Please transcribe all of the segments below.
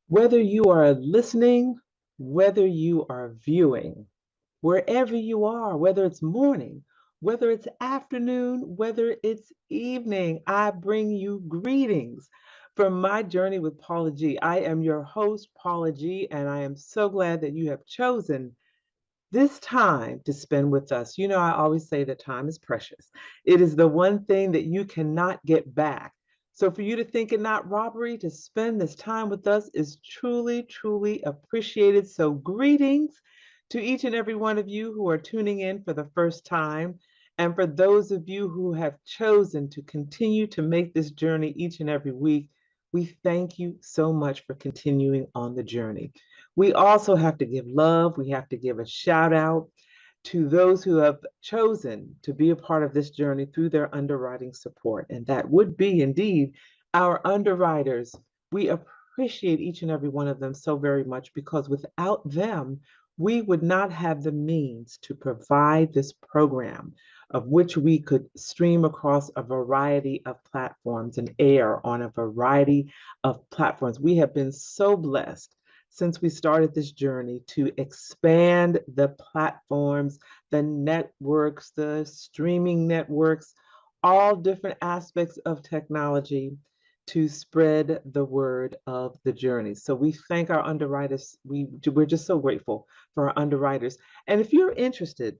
Whether you are listening, whether you are viewing, wherever you are, whether it's morning, whether it's afternoon, whether it's evening, I bring you greetings from my journey with Paula G. I am your host, Paula G, and I am so glad that you have chosen this time to spend with us. You know, I always say that time is precious. It is the one thing that you cannot get back. So for you to think it not robbery to spend this time with us is truly, truly appreciated. So greetings to each and every one of you who are tuning in for the first time. And for those of you who have chosen to continue to make this journey each and every week, we thank you so much for continuing on the journey. We also have to give love. We have to give a shout out to those who have chosen to be a part of this journey through their underwriting support. And that would be indeed our underwriters. We appreciate each and every one of them so very much because without them, we would not have the means to provide this program of which we could stream across a variety of platforms and air on a variety of platforms. We have been so blessed since we started this journey to expand the platforms, the networks, the streaming networks, all different aspects of technology to spread the word of the journey. So we thank our underwriters. We're just so grateful for our underwriters. And if you're interested,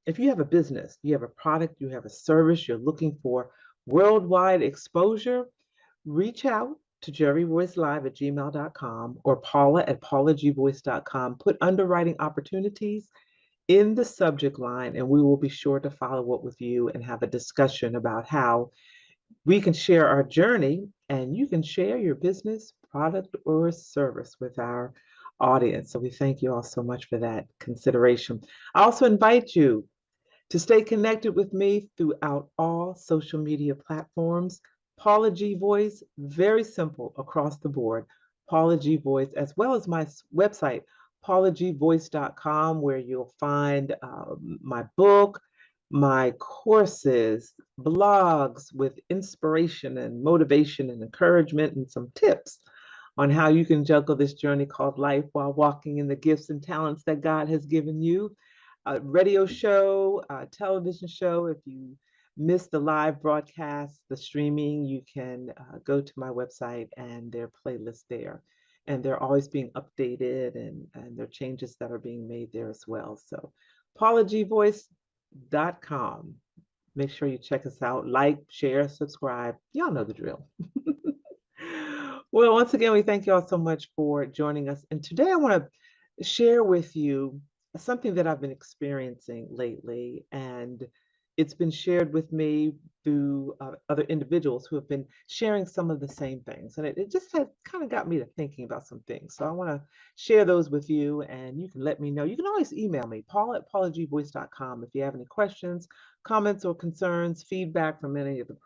if you have a business, you have a product, you have a service, you're looking for worldwide exposure, reach out to jerryvoicelive at gmail.com or Paula at paulagvoice.com. Put underwriting opportunities in the subject line, and we will be sure to follow up with you and have a discussion about how we can share our journey and you can share your business, product, or service with our audience. So we thank you all so much for that consideration. I also invite you to stay connected with me throughout all social media platforms. Paula G Voice, very simple across the board. Paula G Voice, as well as my website, paulagvoice.com, where you'll find my book, my courses, blogs with inspiration and motivation and encouragement and some tips on how you can juggle this journey called life while walking in the gifts and talents that God has given you. A radio show, a television show. If you missed the live broadcast, the streaming, you can go to my website and there are playlists there. And they're always being updated and there are changes that are being made there as well. So paulagvoice.com. Make sure you check us out. Like, share, subscribe. Y'all know the drill. Well, once again, we thank you all so much for joining us. And today I want to share with you something that I've been experiencing lately. And it's been shared with me through other individuals who have been sharing some of the same things. And it just had kind of got me to thinking about some things. So I want to share those with you and you can let me know. You can always email me, paul at paulagvoice.com, if you have any questions, comments, or concerns, feedback from any of the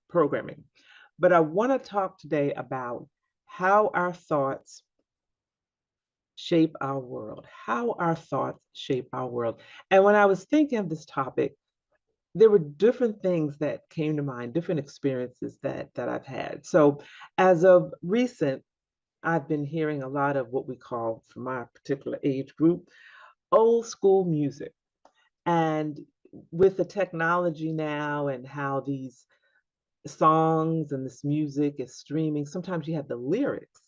programming. But I want to talk today about how our thoughts shape our world, how our thoughts shape our world. And when I was thinking of this topic, there were different things that came to mind, different experiences that I've had. So as of recent, I've been hearing a lot of what we call, for my particular age group, old school music. And with the technology now and how these songs and this music is streaming, sometimes you have the lyrics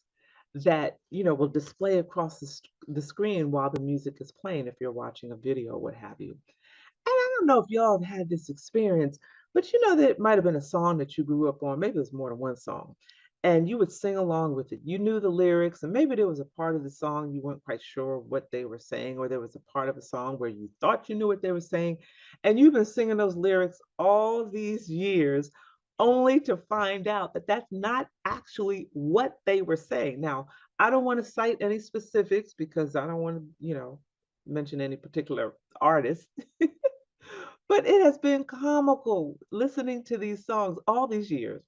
that will display across the screen while the music is playing if you're watching a video or what have you. And I don't know if y'all have had this experience, but you know that it might have been a song that you grew up on. Maybe it was more than one song. And you would sing along with it. You knew the lyrics, and maybe there was a part of the song you weren't quite sure what they were saying, or there was a part of a song where you thought you knew what they were saying. And you've been singing those lyrics all these years, only to find out that that's not actually what they were saying. Now, I don't want to cite any specifics because I don't want to, mention any particular artist. But it has been comical listening to these songs all these years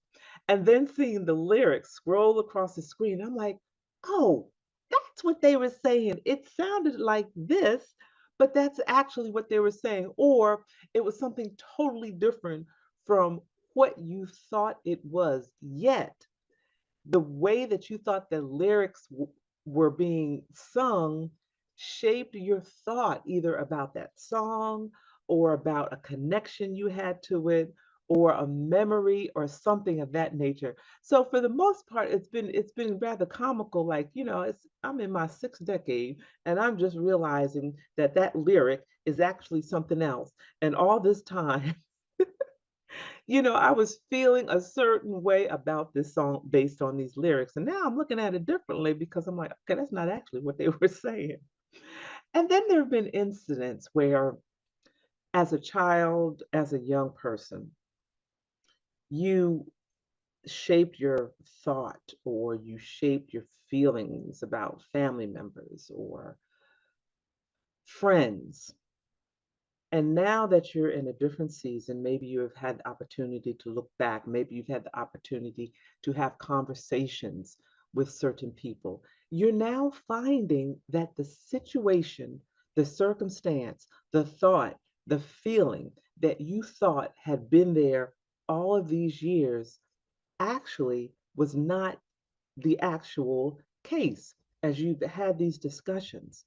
and then seeing the lyrics scroll across the screen. I'm like, oh, that's what they were saying. It sounded like this, but that's actually what they were saying. Or it was something totally different from what you thought it was. Yet the way that you thought the lyrics were being sung shaped your thought either about that song or about a connection you had to it or a memory or something of that nature. So for the most part it's been rather comical, like, it's I'm in my sixth decade and I'm just realizing that that lyric is actually something else. And all this time I was feeling a certain way about this song based on these lyrics. And now I'm looking at it differently because I'm like, okay, that's not actually what they were saying. And then there have been incidents where, as a child, as a young person, you shaped your thought or you shaped your feelings about family members or friends. And now that you're in a different season, maybe you have had the opportunity to look back, maybe you've had the opportunity to have conversations with certain people. You're now finding that the situation, the circumstance, the thought, the feeling that you thought had been there all of these years actually was not the actual case as you've had these discussions.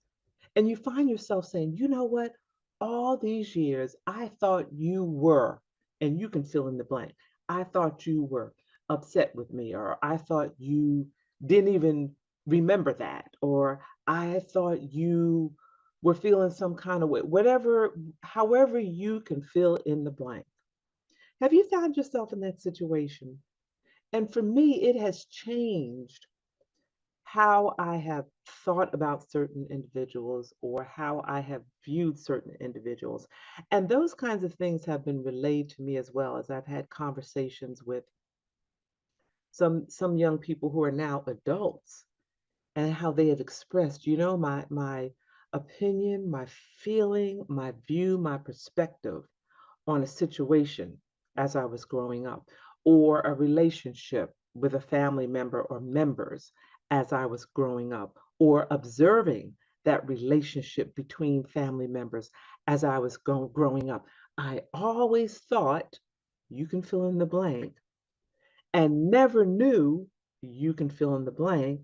And you find yourself saying, you know what? All these years, I thought you were, and you can fill in the blank. I thought you were upset with me, or I thought you didn't even remember that, or I thought you were feeling some kind of way, whatever, however you can fill in the blank. Have you found yourself in that situation? And for me, it has changed how I have thought about certain individuals or how I have viewed certain individuals. And those kinds of things have been relayed to me as well as I've had conversations with some young people who are now adults and how they have expressed, my opinion, my feeling, my view, my perspective on a situation as I was growing up, or a relationship with a family member or members as I was growing up, or observing that relationship between family members as I was growing up. I always thought, you can fill in the blank, and never knew, you can fill in the blank,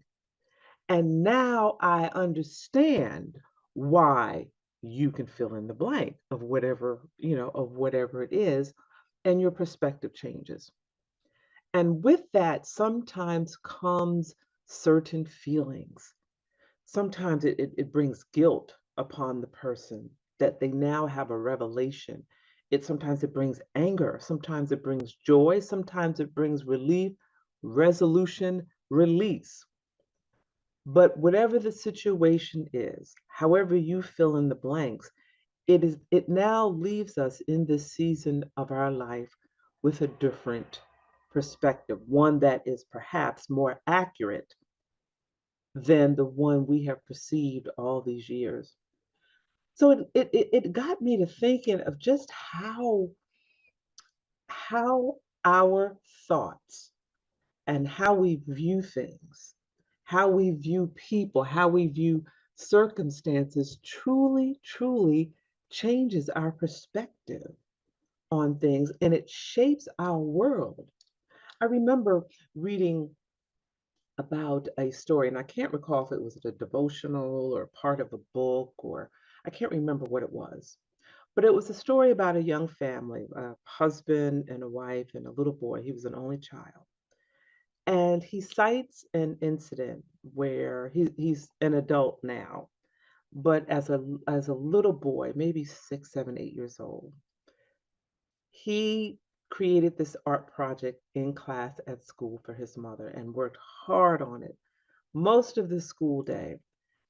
and now I understand why, you can fill in the blank of whatever it is, and your perspective changes. And with that sometimes comes certain feelings. Sometimes it brings guilt upon the person that they now have a revelation. Sometimes it brings anger, sometimes it brings joy, sometimes it brings relief, resolution, release. But whatever the situation is, however you fill in the blanks, it now leaves us in this season of our life with a different perspective, one that is perhaps more accurate than the one we have perceived all these years. So it got me to thinking of just how our thoughts and how we view things, how we view people, how we view circumstances truly, truly changes our perspective on things and it shapes our world. I remember reading about a story, and I can't recall if it was a devotional or part of a book, or I can't remember what it was. But it was a story about a young family, a husband and a wife and a little boy. He was an only child. And he cites an incident where he's an adult now, but as a little boy, maybe 6, 7, 8 years old, he created this art project in class at school for his mother and worked hard on it most of the school day.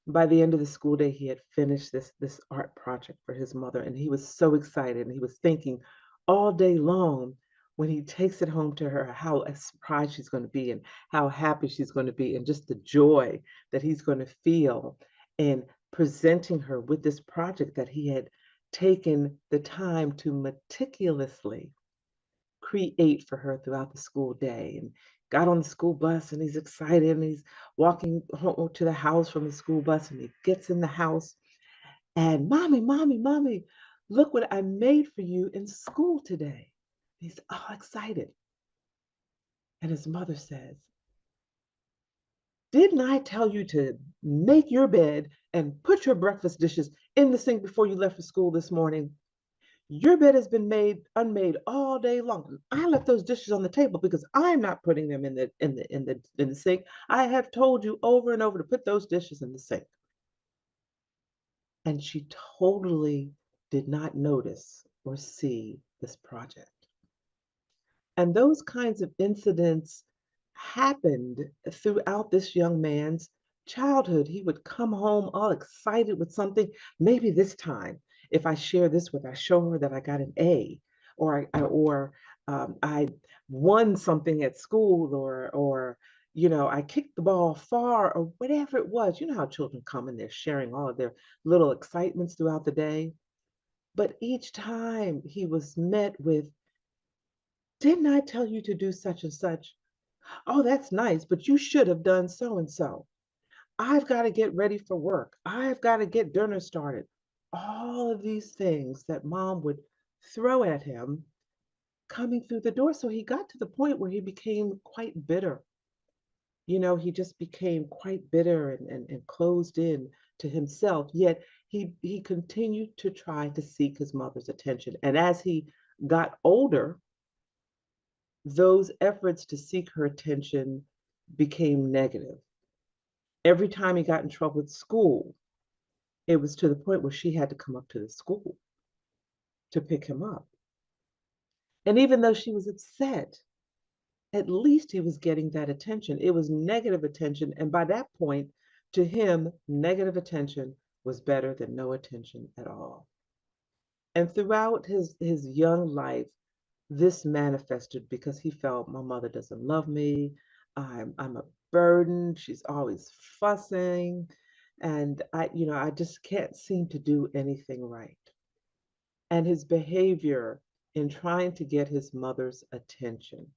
By the end of the school day, he had finished this art project for his mother, and he was so excited. And he was thinking all day long when he takes it home to her how surprised she's going to be and how happy she's going to be, and just the joy that he's going to feel in presenting her with this project that he had taken the time to meticulously create for her throughout the school day, and got on the school bus and he's excited and he's walking home to the house from the school bus, and he gets in the house and, mommy, mommy, mommy, look what I made for you in school today. He's all excited. And his mother says, Didn't I tell you to make your bed and put your breakfast dishes in the sink before you left for school this morning? Your bed has been made unmade all day long. I left those dishes on the table because I'm not putting them in the sink. I have told you over and over to put those dishes in the sink. And she totally did not notice or see this project. And those kinds of incidents happened throughout this young man's childhood. He would come home all excited with something. Maybe this time, if I share this with her, I show her that I got an A, or I won something at school, or I kicked the ball far, or whatever it was. You know how children come and they're sharing all of their little excitements throughout the day. But each time he was met with, didn't I tell you to do such and such? Oh, that's nice, but you should have done so and so. I've got to get ready for work. I've got to get dinner started. All of these things that mom would throw at him coming through the door. So he got to the point where he became quite bitter. He just became quite bitter and closed in to himself. Yet he continued to try to seek his mother's attention. And as he got older, those efforts to seek her attention became negative. Every time he got in trouble at school, it was to the point where she had to come up to the school to pick him up. And even though she was upset, at least he was getting that attention. It was negative attention. And by that point, to him, negative attention was better than no attention at all. And throughout his young life, this manifested because he felt my mother doesn't love me. I'm a burden. She's always fussing. And I just can't seem to do anything right. And his behavior in trying to get his mother's attention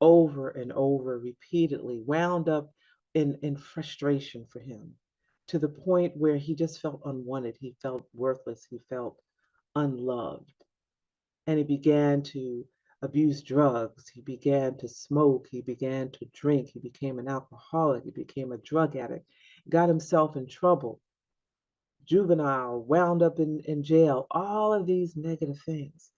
over and over repeatedly wound up in frustration for him, to the point where he just felt unwanted. He felt worthless. He felt unloved. And he began to abuse drugs. He began to smoke. He began to drink. He became an alcoholic. He became a drug addict, got himself in trouble, juvenile, wound up in jail, all of these negative things.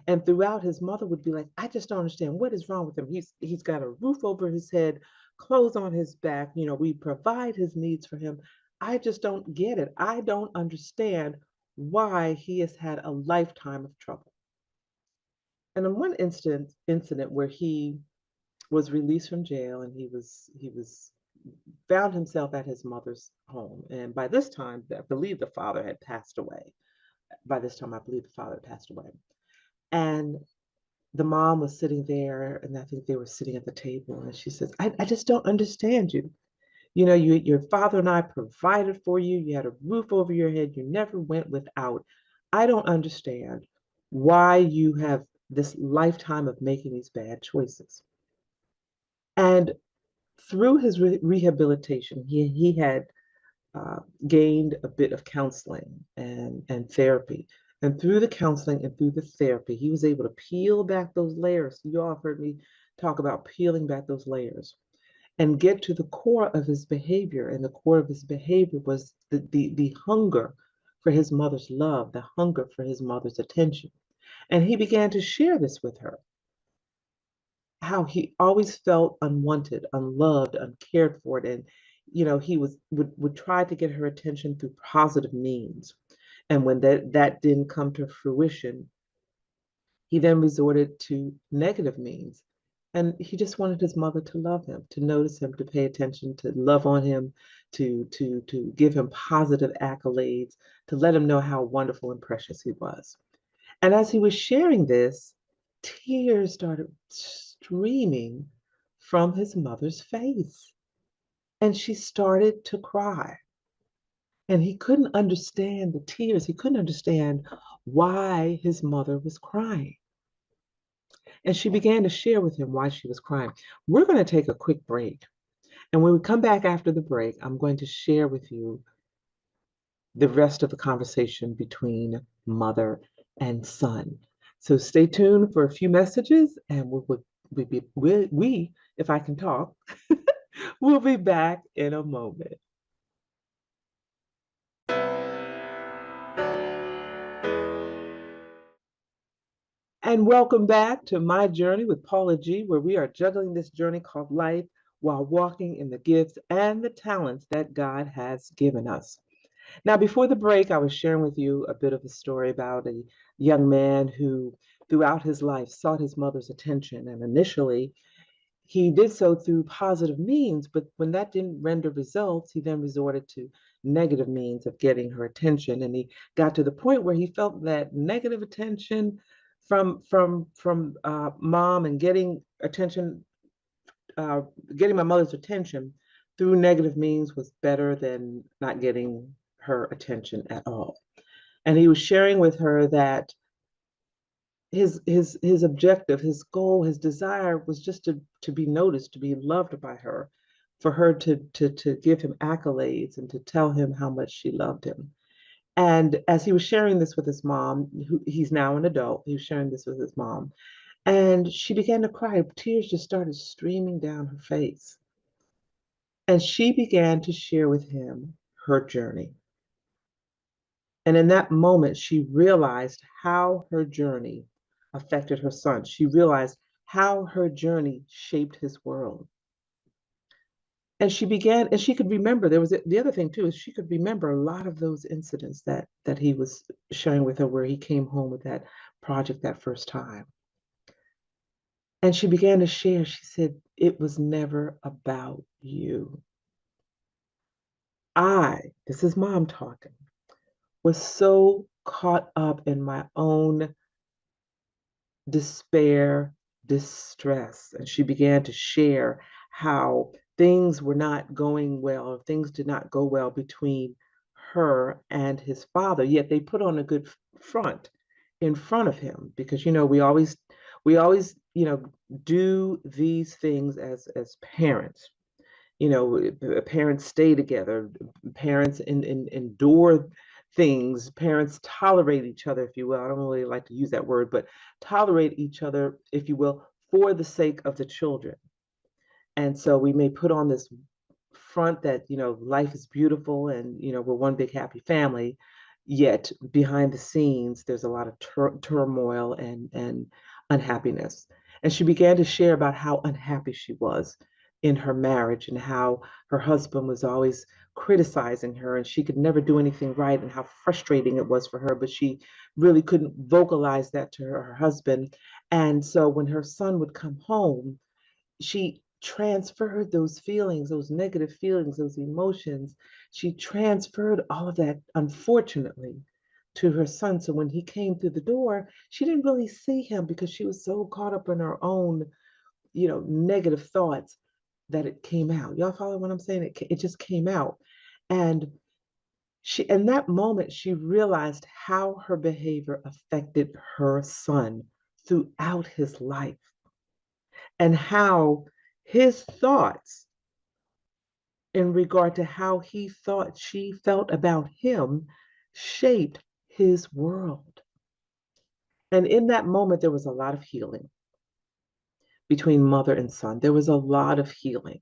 And throughout, his mother would be like, I just don't understand what is wrong with him. He's got a roof over his head, clothes on his back. We provide his needs for him. I just don't get it. I don't understand why he has had a lifetime of trouble. And in one incident where he was released from jail, and he was found himself at his mother's home. And by this time, I believe the father had passed away. By this time, I believe the father had passed away. And the mom was sitting there, and I think they were sitting at the table, and she says, I just don't understand you. Your father and I provided for you. You had a roof over your head. You never went without. I don't understand why you have this lifetime of making these bad choices. And through his rehabilitation, he had gained a bit of counseling and therapy. And through the counseling and through the therapy, he was able to peel back those layers. You all have heard me talk about peeling back those layers and get to the core of his behavior. And the core of his behavior was the hunger for his mother's love, the hunger for his mother's attention. And he began to share this with her, how he always felt unwanted, unloved, uncared for, and he would try to get her attention through positive means. And when that didn't come to fruition, he then resorted to negative means. And he just wanted his mother to love him, to notice him, to pay attention, to love on him, to give him positive accolades, to let him know how wonderful and precious he was. And as he was sharing this, tears started streaming from his mother's face. And she started to cry. And he couldn't understand the tears. He couldn't understand why his mother was crying. And she began to share with him why she was crying. We're going to take a quick break. And when we come back after the break, I'm going to share with you the rest of the conversation between mother and son. So stay tuned for a few messages, and we, if I can talk, We'll be back in a moment. And welcome back to My Journey with Paula G, where we are juggling this journey called life while walking in the gifts and the talents that God has given us. Now, before the break, I was sharing with you a bit of a story about a young man who, throughout his life, sought his mother's attention. And initially, he did so through positive means, but when that didn't render results, he then resorted to negative means of getting her attention. And he got to the point where he felt that negative attention from mom and getting attention, uh, getting my mother's attention through negative means was better than not getting her attention at all. And he was sharing with her that his objective, his goal, his desire was just to be noticed, to be loved by her, for her to give him accolades and to tell him how much she loved him. And as he was sharing this with his mom, he's now an adult, he was sharing this with his mom, and she began to cry. Tears just started streaming down her face. And she began to share with him her journey. And in that moment, she realized how her journey affected her son. She realized how her journey shaped his world. And she began, and she could remember, there was the other thing too, is she could remember a lot of those incidents that he was sharing with her, where he came home with that project that first time. And she began to share, she said, it was never about you. This is mom talking, was so caught up in my own despair, distress. And she began to share how things were not going well, or things did not go well between her and his father. Yet they put on a good front in front of him, because we always do these things as parents. Parents stay together, parents endure things, parents tolerate each other, if you will. I don't really like to use that word, but tolerate each other, if you will, for the sake of the children. And so we may put on this front that, life is beautiful and, we're one big happy family. Yet behind the scenes, there's a lot of turmoil and unhappiness. And she began to share about how unhappy she was in her marriage, and how her husband was always criticizing her and she could never do anything right, and how frustrating it was for her, but she really couldn't vocalize that to her husband. And so when her son would come home, she transferred those feelings, those negative feelings, those emotions. She transferred all of that, unfortunately, to her son. So when he came through the door, she didn't really see him because she was so caught up in her own, negative thoughts, that it came out. Y'all follow what I'm saying? It just came out. And in that moment, she realized how her behavior affected her son throughout his life, and how his thoughts in regard to how he thought she felt about him shaped his world. And in that moment, there was a lot of healing between mother and son. There was a lot of healing.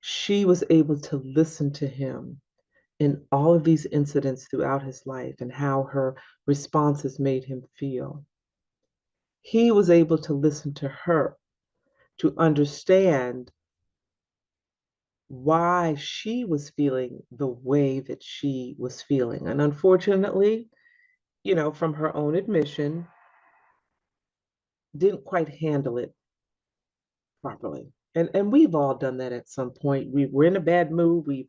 She was able to listen to him in all of these incidents throughout his life, and how her responses made him feel. He was able to listen to her, to understand why she was feeling the way that she was feeling. And unfortunately, from her own admission, didn't quite handle it properly. And we've all done that at some point. We were in a bad mood. We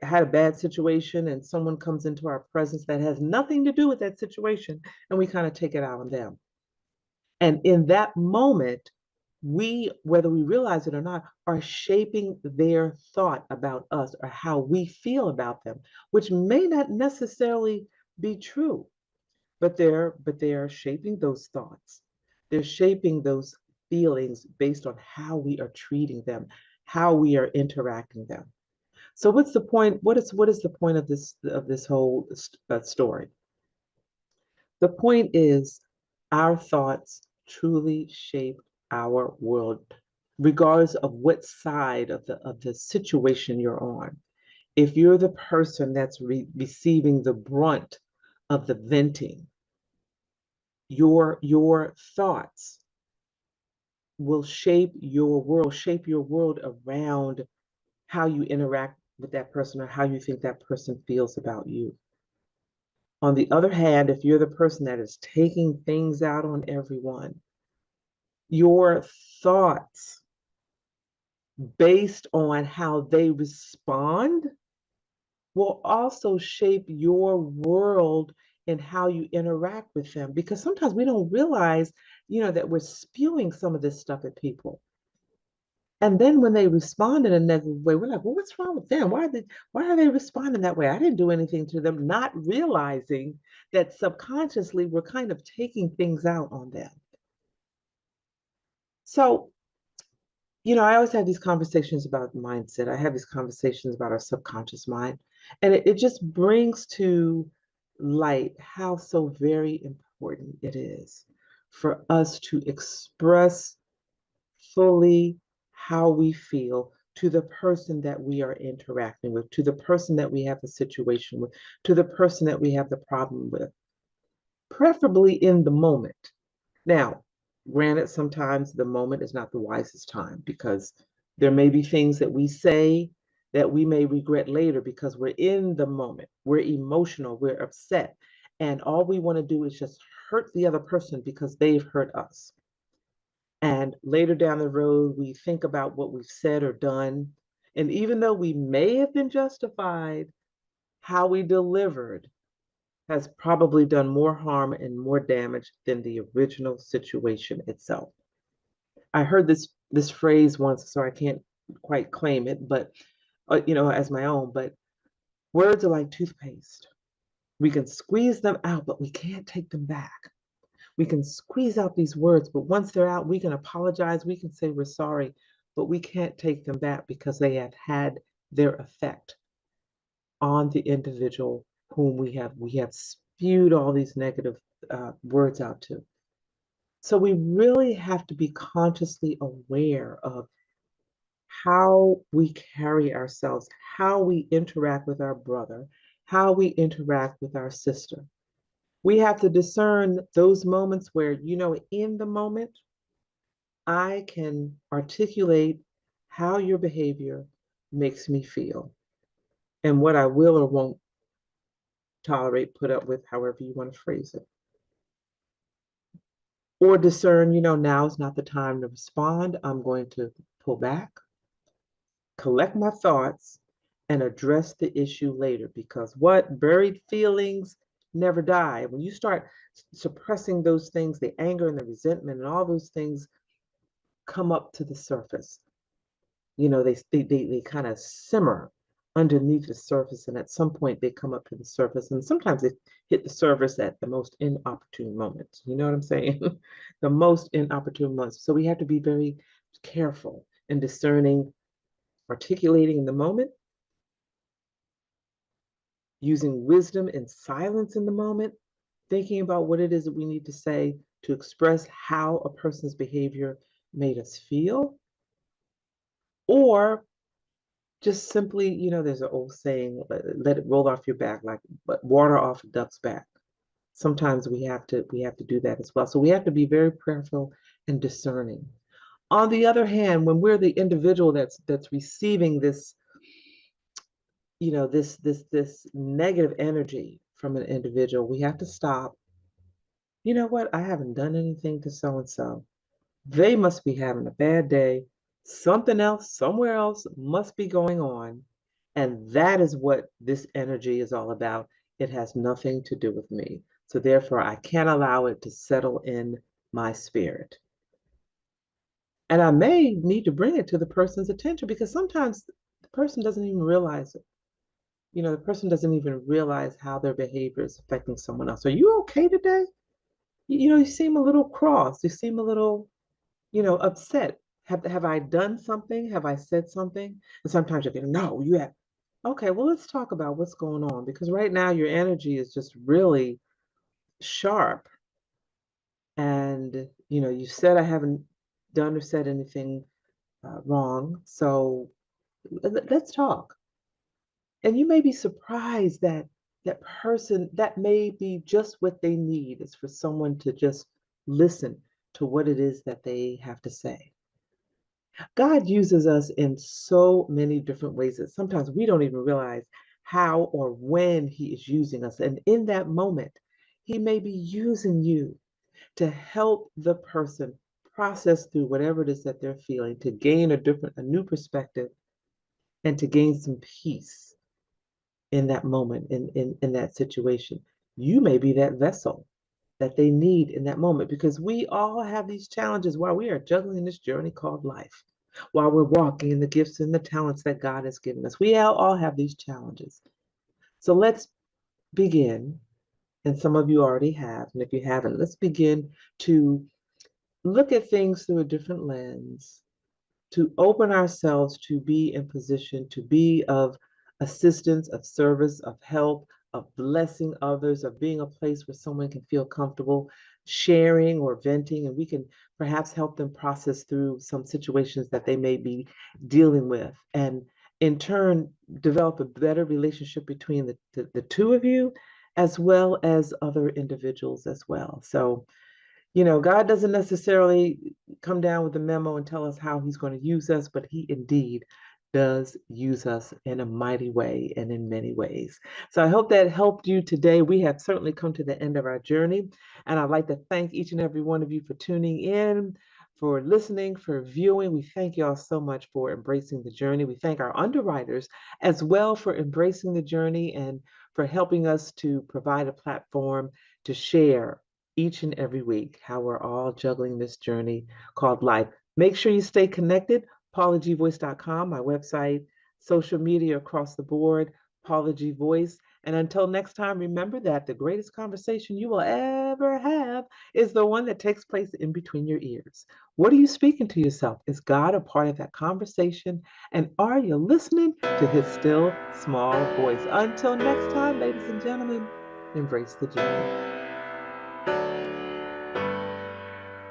had a bad situation, and someone comes into our presence that has nothing to do with that situation, and we kind of take it out on them. And in that moment, we, whether we realize it or not, are shaping their thought about us, or how we feel about them, which may not necessarily be true, but they're shaping those thoughts. They're shaping those feelings based on how we are treating them, how we are interacting them. So what's the point? What is the point of this whole story? The point is, our thoughts truly shape our world. regardless of what side of the situation you're on. If you're the person that's receiving the brunt of the venting, your thoughts will shape your world around how you interact with that person or how you think that person feels about you. On the other hand, if you're the person that is taking things out on everyone, your thoughts based on how they respond will also shape your world and how you interact with them. Because sometimes we don't realize, that we're spewing some of this stuff at people. And then when they respond in a negative way, we're like, well, what's wrong with them? Why are they responding that way? I didn't do anything to them, not realizing that subconsciously we're kind of taking things out on them. So, I always have these conversations about mindset. I have these conversations about our subconscious mind. And it just brings to light how so very important it is for us to express fully how we feel to the person that we are interacting with, to the person that we have the situation with, to the person that we have the problem with, preferably in the moment. Now, granted, sometimes the moment is not the wisest time because there may be things that we say that we may regret later because we're in the moment, we're emotional, we're upset, and all we want to do is just hurt the other person because they've hurt us. And later down the road, we think about what we've said or done. And even though we may have been justified, how we delivered has probably done more harm and more damage than the original situation itself. I heard this phrase once, so I can't quite claim it, but as my own. But words are like toothpaste. We can squeeze them out, but we can't take them back. We can squeeze out these words, but once they're out, we can apologize. We can say we're sorry, but we can't take them back because they have had their effect on the individual whom we have spewed all these negative words out to. So we really have to be consciously aware of how we carry ourselves, how we interact with our brother, how we interact with our sister. We have to discern those moments where, in the moment, I can articulate how your behavior makes me feel and what I will or won't tolerate, put up with, however you want to phrase it. Or discern, now is not the time to respond. I'm going to pull back, collect my thoughts, and address the issue later because what buried feelings never die. When you start suppressing those things, the anger and the resentment and all those things come up to the surface. They kind of simmer underneath the surface, and at some point they come up to the surface, and sometimes they hit the surface at the most inopportune moments. You know what I'm saying? The most inopportune moments. So we have to be very careful and discerning, articulating in the moment, using wisdom and silence in the moment, thinking about what it is that we need to say to express how a person's behavior made us feel, or just simply, there's an old saying, let it roll off your back like but water off a duck's back. Sometimes we have to do that as well. So we have to be very prayerful and discerning. On the other hand, when we're the individual that's receiving this, this negative energy from an individual, we have to stop. You know what? I haven't done anything to so and so. They must be having a bad day. Something else, somewhere else must be going on. And that is what this energy is all about. It has nothing to do with me. So therefore, I can't allow it to settle in my spirit. And I may need to bring it to the person's attention because sometimes the person doesn't even realize it. The person doesn't even realize how their behavior is affecting someone else. Are you okay today? You seem a little cross. You seem a little upset. Have I done something? Have I said something? And sometimes you're going, no, you have. Okay, well, let's talk about what's going on because right now your energy is just really sharp. And, you said I haven't done or said anything wrong. So let's talk. And you may be surprised that that person, that may be just what they need, is for someone to just listen to what it is that they have to say. God uses us in so many different ways that sometimes we don't even realize how or when He is using us. And in that moment, He may be using you to help the person process through whatever it is that they're feeling, to gain a new perspective, and to gain some peace in that moment, in that situation. You may be that vessel that they need in that moment, because we all have these challenges while we are juggling this journey called life, while we're walking in the gifts and the talents that God has given us. We all have these challenges. So let's begin, and some of you already have, and if you haven't, let's begin to look at things through a different lens, to open ourselves to be in position to be of assistance, of service, of help, of blessing others, of being a place where someone can feel comfortable sharing or venting, and we can perhaps help them process through some situations that they may be dealing with. And in turn, develop a better relationship between the two of you, as well as other individuals as well. So, God doesn't necessarily come down with a memo and tell us how He's going to use us, but He indeed does use us in a mighty way and in many ways. So I hope that helped you today. We have certainly come to the end of our journey, and I'd like to thank each and every one of you for tuning in, for listening, for viewing. We thank you all so much for embracing the journey. We thank our underwriters as well for embracing the journey and for helping us to provide a platform to share each and every week how we're all juggling this journey called life. Make sure you stay connected. PaulaGVoice.com, my website, social media across the board, Paula G Voice. And until next time, remember that the greatest conversation you will ever have is the one that takes place in between your ears. What are you speaking to yourself? Is God a part of that conversation? And are you listening to His still small voice? Until next time, ladies and gentlemen, embrace the journey.